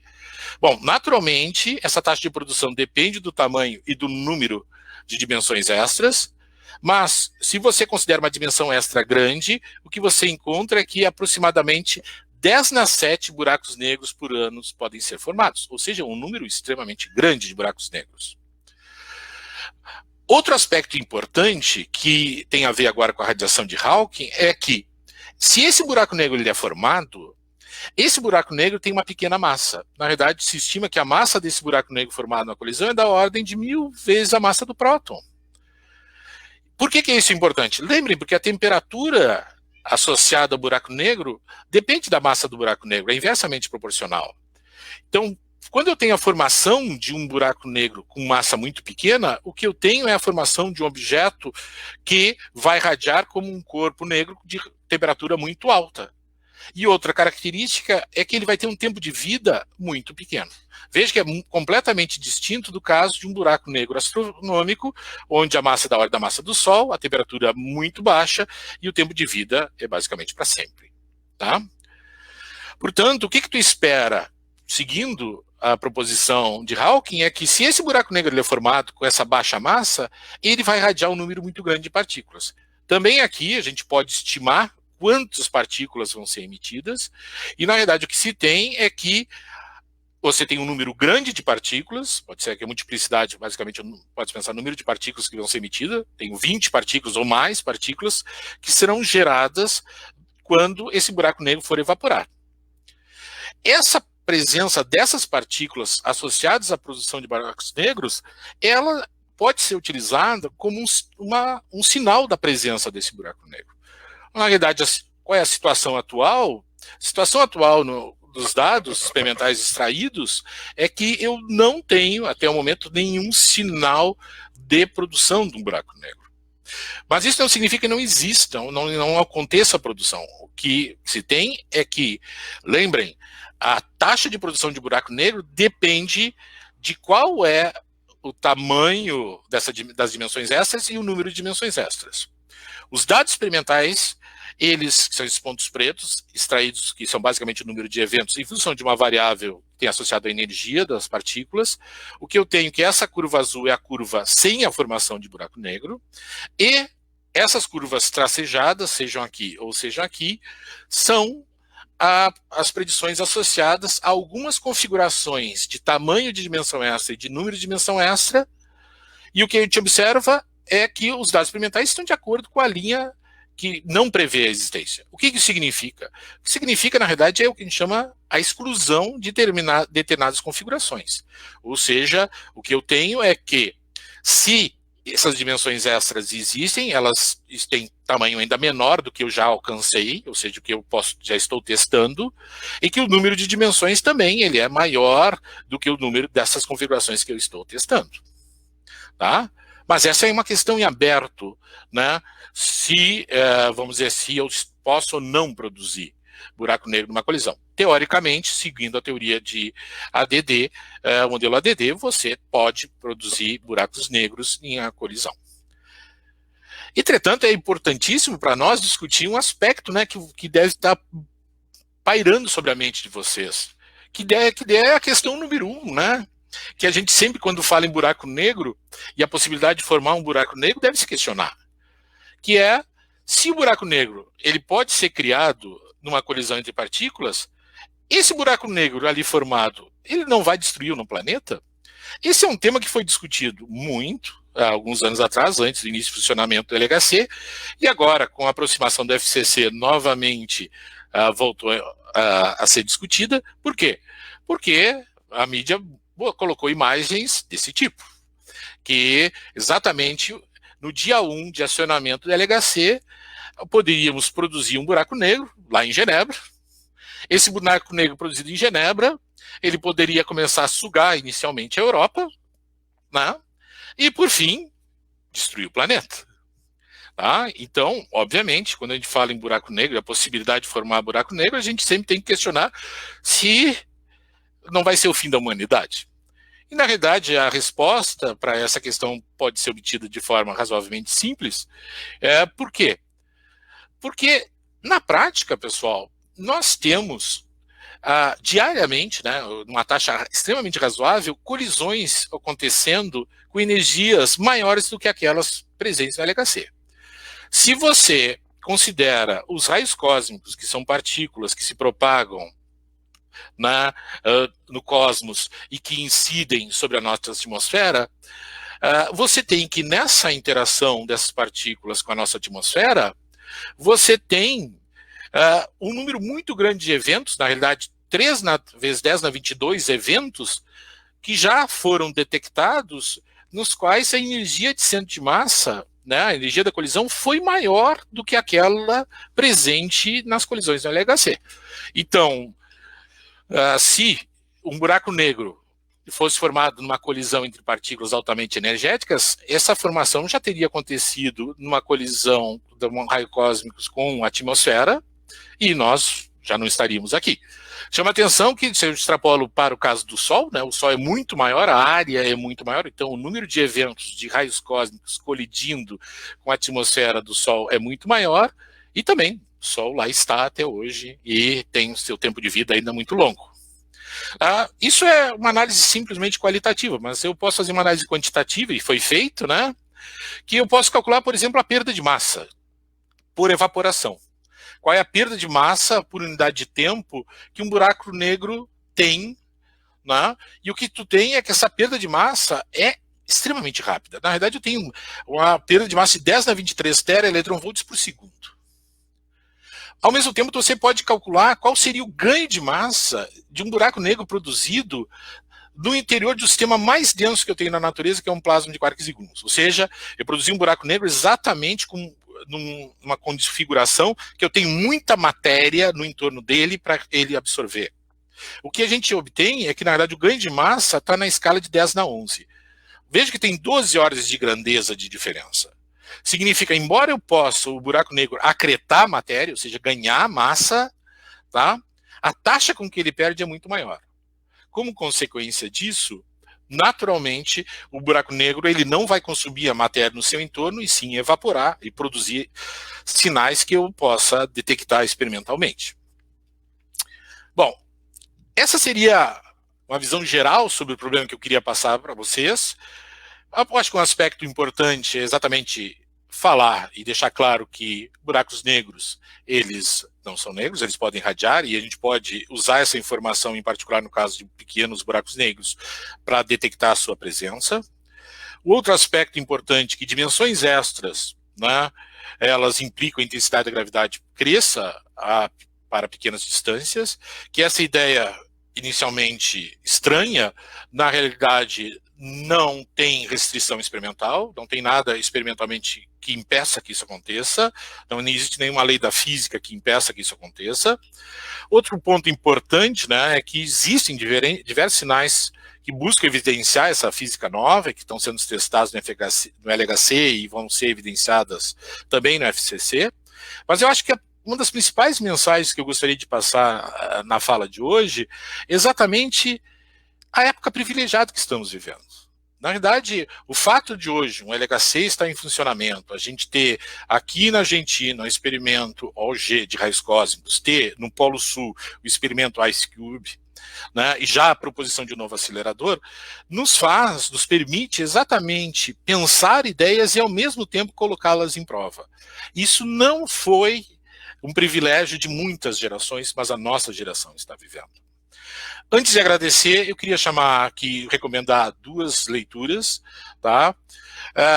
Bom, naturalmente, essa taxa de produção depende do tamanho e do número de dimensões extras, mas se você considera uma dimensão extra grande, o que você encontra é que aproximadamente 10 na 7 buracos negros por ano podem ser formados, ou seja, um número extremamente grande de buracos negros. Outro aspecto importante que tem a ver agora com a radiação de Hawking é que, se esse buraco negro ele é formado, esse buraco negro tem uma pequena massa. Na verdade, se estima que a massa desse buraco negro formado na colisão é da ordem de 1000 vezes a massa do próton. Por que isso é importante? Lembrem, porque a temperatura associada ao buraco negro depende da massa do buraco negro, é inversamente proporcional. Então, quando eu tenho a formação de um buraco negro com massa muito pequena, o que eu tenho é a formação de um objeto que vai radiar como um corpo negro de temperatura muito alta. E outra característica é que ele vai ter um tempo de vida muito pequeno. Veja que é completamente distinto do caso de um buraco negro astronômico, onde a massa é da ordem da massa do Sol, a temperatura é muito baixa e o tempo de vida é basicamente para sempre. Tá? Portanto, o que tu espera, seguindo a proposição de Hawking, é que se esse buraco negro ele é formado com essa baixa massa, ele vai irradiar um número muito grande de partículas. Também aqui a gente pode estimar quantas partículas vão ser emitidas, e na verdade o que se tem é que você tem um número grande de partículas, pode ser que a multiplicidade, basicamente, pode pensar no número de partículas que vão ser emitidas, tenho 20 partículas ou mais partículas que serão geradas quando esse buraco negro for evaporar. Essa presença dessas partículas associadas à produção de buracos negros, ela pode ser utilizada como um sinal da presença desse buraco negro. Na realidade, qual é a situação atual? A situação atual dos dados experimentais extraídos é que eu não tenho, até o momento, nenhum sinal de produção de um buraco negro. Mas isso não significa que não exista, não aconteça a produção. O que se tem é que, lembrem, a taxa de produção de buraco negro depende de qual é o tamanho das dimensões extras e o número de dimensões extras. Os dados experimentais, eles, que são esses pontos pretos, extraídos, que são basicamente o número de eventos, em função de uma variável que tem associado à energia das partículas, o que eu tenho que essa curva azul é a curva sem a formação de buraco negro, e essas curvas tracejadas, sejam aqui ou sejam aqui, são as predições associadas a algumas configurações de tamanho de dimensão extra e de número de dimensão extra, e o que a gente observa é que os dados experimentais estão de acordo com a linha que não prevê a existência. O que isso significa? O que significa, na verdade, é o que a gente chama a exclusão de determinadas configurações. Ou seja, o que eu tenho é que, se essas dimensões extras existem, elas têm tamanho ainda menor do que eu já alcancei, ou seja, o que eu já estou testando, e que o número de dimensões também ele é maior do que o número dessas configurações que eu estou testando. Tá? Mas essa é uma questão em aberto, né? Se, vamos dizer, se eu posso ou não produzir buraco negro numa colisão. Teoricamente, seguindo a teoria de ADD, o modelo ADD, você pode produzir buracos negros em uma colisão. Entretanto, é importantíssimo para nós discutir um aspecto, né, que deve estar pairando sobre a mente de vocês, que é a questão número 1, né? Que a gente sempre, quando fala em buraco negro e a possibilidade de formar um buraco negro, deve se questionar. Que é, se o buraco negro ele pode ser criado numa colisão entre partículas, esse buraco negro ali formado, ele não vai destruir no planeta? Esse é um tema que foi discutido muito há alguns anos atrás, antes do início do funcionamento do LHC, e agora, com a aproximação do FCC, novamente voltou a ser discutida. Por quê? Porque a mídia colocou imagens desse tipo, que exatamente no dia 1 de acionamento do LHC, poderíamos produzir um buraco negro lá em Genebra. Esse buraco negro produzido em Genebra, ele poderia começar a sugar inicialmente a Europa, né? E por fim, destruir o planeta. Tá? Então, obviamente, quando a gente fala em buraco negro, a possibilidade de formar buraco negro, a gente sempre tem que questionar se não vai ser o fim da humanidade. E, na realidade, a resposta para essa questão pode ser obtida de forma razoavelmente simples. Por quê? Porque, na prática, pessoal, nós temos diariamente, né, numa taxa extremamente razoável, colisões acontecendo com energias maiores do que aquelas presentes no LHC. Se você considera os raios cósmicos, que são partículas que se propagam no cosmos e que incidem sobre a nossa atmosfera, você tem que, nessa interação dessas partículas com a nossa atmosfera, você tem um número muito grande de eventos, na realidade 3 vezes 10 na 22 eventos, que já foram detectados, nos quais a energia de centro de massa, né, a energia da colisão, foi maior do que aquela presente nas colisões do LHC. Então, se um buraco negro fosse formado numa colisão entre partículas altamente energéticas, essa formação já teria acontecido numa colisão de raios cósmicos com a atmosfera e nós já não estaríamos aqui. Chama atenção que, se eu extrapolo para o caso do Sol, né, o Sol é muito maior, a área é muito maior, então o número de eventos de raios cósmicos colidindo com a atmosfera do Sol é muito maior, e também o Sol lá está até hoje e tem seu tempo de vida ainda muito longo. Isso é uma análise simplesmente qualitativa, mas eu posso fazer uma análise quantitativa, e foi feito, né, que eu posso calcular, por exemplo, a perda de massa por evaporação. Qual é a perda de massa por unidade de tempo que um buraco negro tem né? E o que tu tem é que essa perda de massa é extremamente rápida. Na verdade, eu tenho uma perda de massa de 10 na 23 tera-electronvolts por segundo. Ao mesmo tempo, você pode calcular qual seria o ganho de massa de um buraco negro produzido no interior do sistema mais denso que eu tenho na natureza, que é um plasma de quarks e gluons. Ou seja, eu produzi um buraco negro exatamente com numa configuração que eu tenho muita matéria no entorno dele para ele absorver. O que a gente obtém é que, na verdade, o ganho de massa está na escala de 10 na 11. Veja que tem 12 ordens de grandeza de diferença. Significa, embora eu possa, o buraco negro, acretar matéria, ou seja, ganhar massa, tá? A taxa com que ele perde é muito maior. Como consequência disso, naturalmente, o buraco negro ele não vai consumir a matéria no seu entorno e sim evaporar e produzir sinais que eu possa detectar experimentalmente. Bom, essa seria uma visão geral sobre o problema que eu queria passar para vocês. Eu acho que um aspecto importante é exatamente falar e deixar claro que buracos negros, eles não são negros, eles podem irradiar e a gente pode usar essa informação, em particular no caso de pequenos buracos negros, para detectar a sua presença. O outro aspecto importante é que dimensões extras, né, elas implicam a intensidade da gravidade cresça para pequenas distâncias, que essa ideia inicialmente estranha, na realidade não tem restrição experimental, não tem nada experimentalmente que impeça que isso aconteça, não existe nenhuma lei da física que impeça que isso aconteça. Outro ponto importante, né, é que existem diversos sinais que buscam evidenciar essa física nova, que estão sendo testados no LHC e vão ser evidenciadas também no FCC, mas eu acho que uma das principais mensagens que eu gostaria de passar na fala de hoje é exatamente a época privilegiada que estamos vivendo. Na verdade, o fato de hoje um LHC estar em funcionamento, a gente ter aqui na Argentina o experimento OG de raios cósmicos, ter no Polo Sul o experimento IceCube, né, e já a proposição de um novo acelerador, nos permite exatamente pensar ideias e ao mesmo tempo colocá-las em prova. Isso não foi um privilégio de muitas gerações, mas a nossa geração está vivendo. Antes de agradecer, eu queria recomendar duas leituras, tá?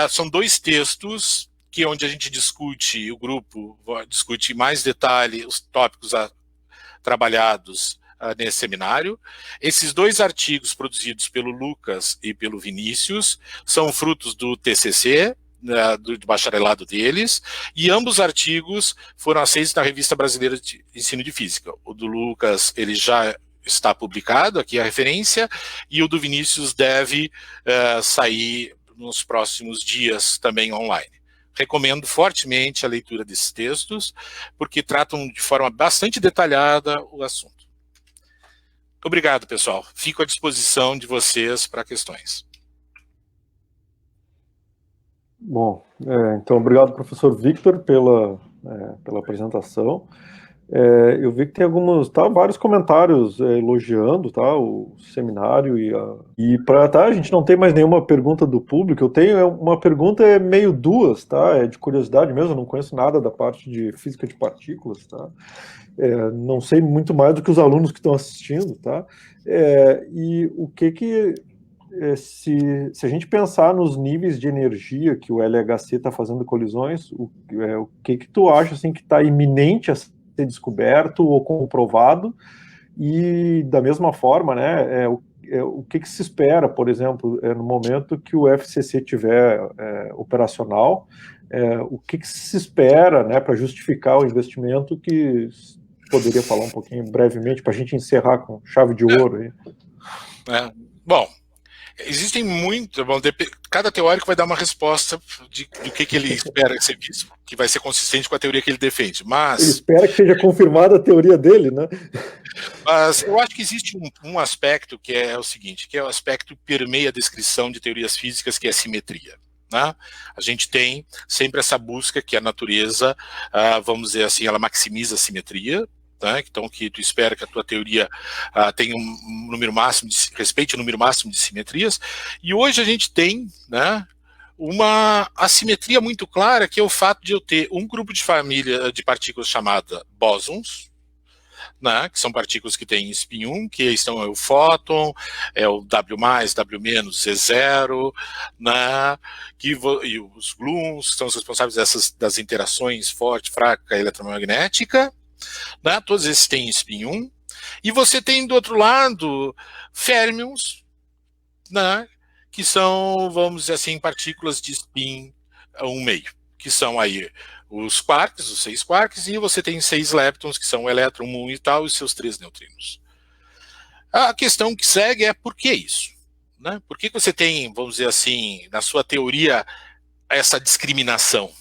São dois textos que onde a gente discute, o grupo discute em mais detalhe os tópicos trabalhados nesse seminário. Esses dois artigos produzidos pelo Lucas e pelo Vinícius são frutos do TCC, do bacharelado deles, e ambos os artigos foram aceitos na Revista Brasileira de Ensino de Física. O do Lucas, ele já está publicado, aqui a referência, e o do Vinícius deve sair nos próximos dias também online. Recomendo fortemente a leitura desses textos, porque tratam de forma bastante detalhada o assunto. Obrigado, pessoal. Fico à disposição de vocês para questões. Bom, então obrigado, professor Victor, pela apresentação. Eu vi que tem vários comentários elogiando, tá, o seminário e para a gente não tem mais nenhuma pergunta do público. Eu tenho uma pergunta meio duas, tá, é de curiosidade mesmo. Eu não conheço nada da parte de física de partículas, tá. Não sei muito mais do que os alunos que estão assistindo, tá. E o que se a gente pensar nos níveis de energia que o LHC está fazendo colisões, o que tu acha assim que está iminente a ser descoberto ou comprovado? E da mesma forma, né, o que se espera, por exemplo, no momento que o FCC tiver operacional, o que se espera, né, para justificar o investimento, que poderia falar um pouquinho brevemente para a gente encerrar com chave de ouro aí. Bom, existem cada teórico vai dar uma resposta do que ele espera ser visto, que vai ser consistente com a teoria que ele defende, mas... Ele espera que seja confirmada a teoria dele, né? Mas eu acho que existe um aspecto que é o seguinte, que é o aspecto que permeia a descrição de teorias físicas, que é a simetria, né? A gente tem sempre essa busca que a natureza, vamos dizer assim, ela maximiza a simetria, né? Então, que tu espera que a tua teoria tenha um número máximo, respeite o número máximo de simetrias, e hoje a gente tem, né, uma assimetria muito clara, que é o fato de eu ter um grupo de família de partículas chamada bósons, né, que são partículas que têm spin 1, que estão o fóton, o W+, W-, Z0, né, e os gluons, que são os responsáveis das interações forte, fraca, eletromagnética, né, todos esses têm spin 1, e você tem do outro lado férmions, né, que são, vamos dizer assim, partículas de spin 1,5, que são aí os quarks, os 6 quarks, e você tem 6 leptons, que são o elétron, muon e tal, e os seus 3 neutrinos. A questão que segue é por que isso? Né? Por que você tem, vamos dizer assim, na sua teoria, essa discriminação?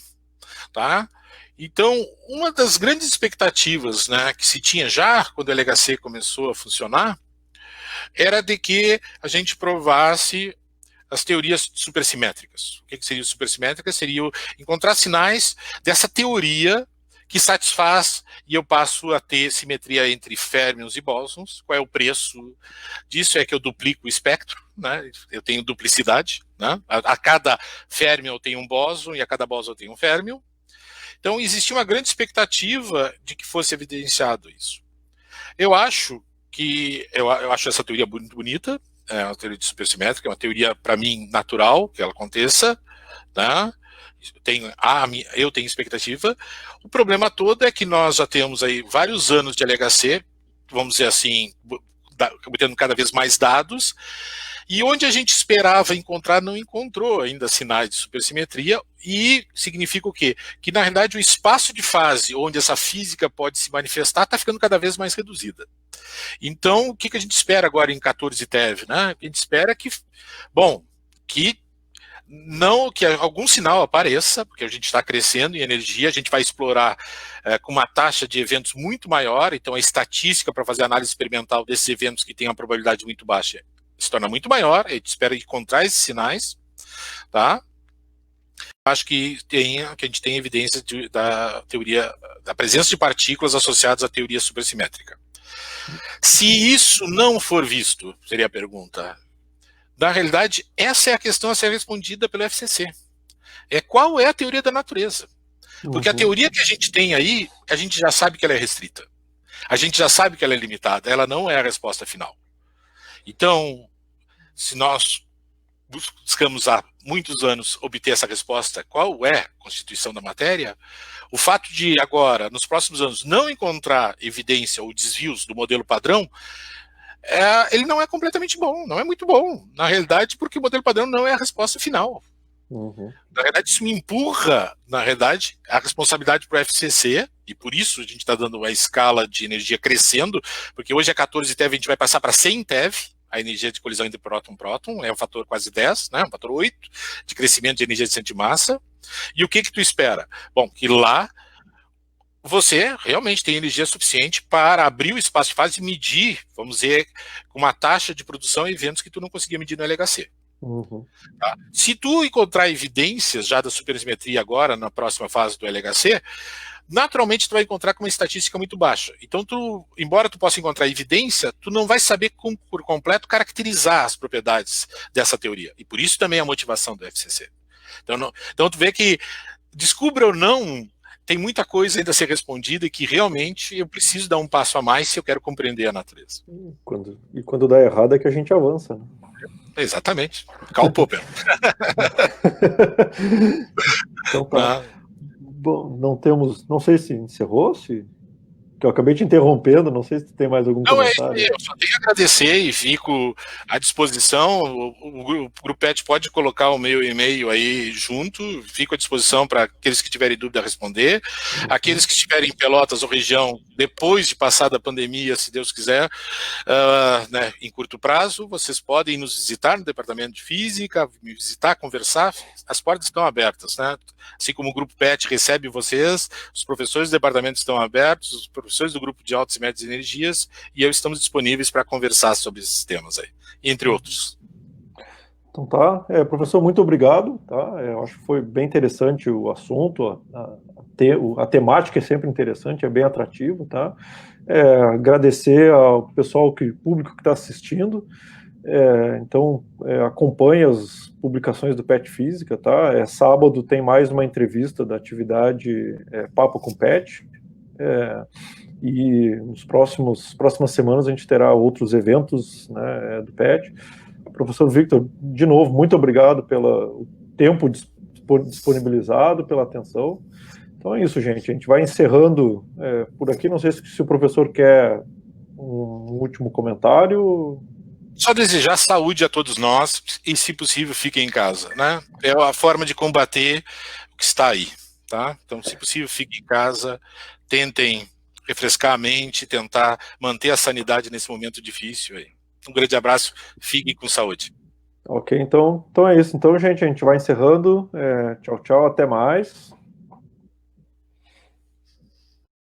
Tá? Então, uma das grandes expectativas, né, que se tinha já quando o LHC começou a funcionar, era de que a gente provasse as teorias supersimétricas. O que seria supersimétrica? Seria encontrar sinais dessa teoria que satisfaz, e eu passo a ter simetria entre férmions e bósons. Qual é o preço disso? É que eu duplico o espectro, né? Eu tenho duplicidade, né? A cada férmion eu tenho um bóson, e a cada bóson eu tenho um férmion. Então, existia uma grande expectativa de que fosse evidenciado isso. Eu acho essa teoria muito bonita, é uma teoria de supersimétrica, é uma teoria, para mim, natural que ela aconteça, tá? Eu tenho expectativa. O problema todo é que nós já temos aí vários anos de LHC, vamos dizer assim, obtendo cada vez mais dados, e onde a gente esperava encontrar, não encontrou ainda sinais de supersimetria, e significa o quê? Que, na realidade, o espaço de fase onde essa física pode se manifestar está ficando cada vez mais reduzida. Então, o que a gente espera agora em 14 TeV? Né? A gente espera que algum sinal apareça, porque a gente está crescendo em energia, a gente vai explorar com uma taxa de eventos muito maior, então a estatística para fazer análise experimental desses eventos que têm uma probabilidade muito baixa se torna muito maior, a gente espera encontrar esses sinais, tá? Acho que a gente tem evidência da teoria, da presença de partículas associadas à teoria supersimétrica. Se isso não for visto, seria a pergunta. Na realidade, essa é a questão a ser respondida pelo FCC. Qual é a teoria da natureza? Porque a teoria que a gente tem aí, a gente já sabe que ela é restrita. A gente já sabe que ela é limitada, ela não é a resposta final. Então, se nós buscamos há muitos anos obter essa resposta, qual é a constituição da matéria, o fato de agora, nos próximos anos, não encontrar evidência ou desvios do modelo padrão, ele não é completamente bom, não é muito bom, na realidade, porque o modelo padrão não é a resposta final. Na realidade, isso me empurra, na realidade, a responsabilidade para o FCC, e por isso a gente está dando a escala de energia crescendo, porque hoje é 14 TeV, a gente vai passar para 100 TeV, a energia de colisão entre próton-próton, é um fator quase 10, né, um fator 8, de crescimento de energia de centro de massa. E o que tu espera? Bom, que lá você realmente tem energia suficiente para abrir o espaço de fase e medir, vamos dizer, com uma taxa de produção eventos que tu não conseguia medir no LHC. Tá? Se tu encontrar evidências já da supersimetria agora, na próxima fase do LHC, naturalmente tu vai encontrar com uma estatística muito baixa. Então, embora tu possa encontrar evidência, tu não vai saber por completo caracterizar as propriedades dessa teoria. E por isso também a motivação do FCC. Então tu vê que, descubra ou não, tem muita coisa ainda a ser respondida e que realmente eu preciso dar um passo a mais se eu quero compreender a natureza. Quando dá errado é que a gente avança, né? Exatamente. Karl Popper. Então tá. Bom, não sei se encerrou, que eu acabei te interrompendo, não sei se tem mais algum comentário. Eu só tenho a agradecer e fico à disposição. O Grupo PET pode colocar o meu e-mail aí junto, fico à disposição para aqueles que tiverem dúvida a responder. Aqueles que estiverem em Pelotas ou região, depois de passar da pandemia, se Deus quiser, né, em curto prazo, vocês podem nos visitar no departamento de física, me visitar, conversar, as portas estão abertas, né? Assim como o Grupo PET recebe vocês, os professores do departamento estão abertos, os professores do grupo de altas e médias energias, e eu estamos disponíveis para conversar sobre esses temas aí, entre outros. Então tá, professor, muito obrigado, tá? Eu acho que foi bem interessante o assunto, a temática é sempre interessante, é bem atrativo, tá? Agradecer ao pessoal, público que está assistindo, então acompanhe as publicações do PET Física, tá? Sábado tem mais uma entrevista da atividade Papo com PET, e nos próximas semanas a gente terá outros eventos, né, do PET. Professor Victor, de novo, muito obrigado pelo tempo disponibilizado, pela atenção. Então é isso, gente. A gente vai encerrando por aqui. Não sei se o professor quer um último comentário. Só desejar saúde a todos nós e, se possível, fiquem em casa, né? É a forma de combater o que está aí, tá? Então, se possível, fiquem em casa, tentem refrescar a mente, tentar manter a sanidade nesse momento difícil aí. Um grande abraço, fiquem com saúde. Ok, então é isso. Então, gente, a gente vai encerrando. Tchau, tchau, até mais.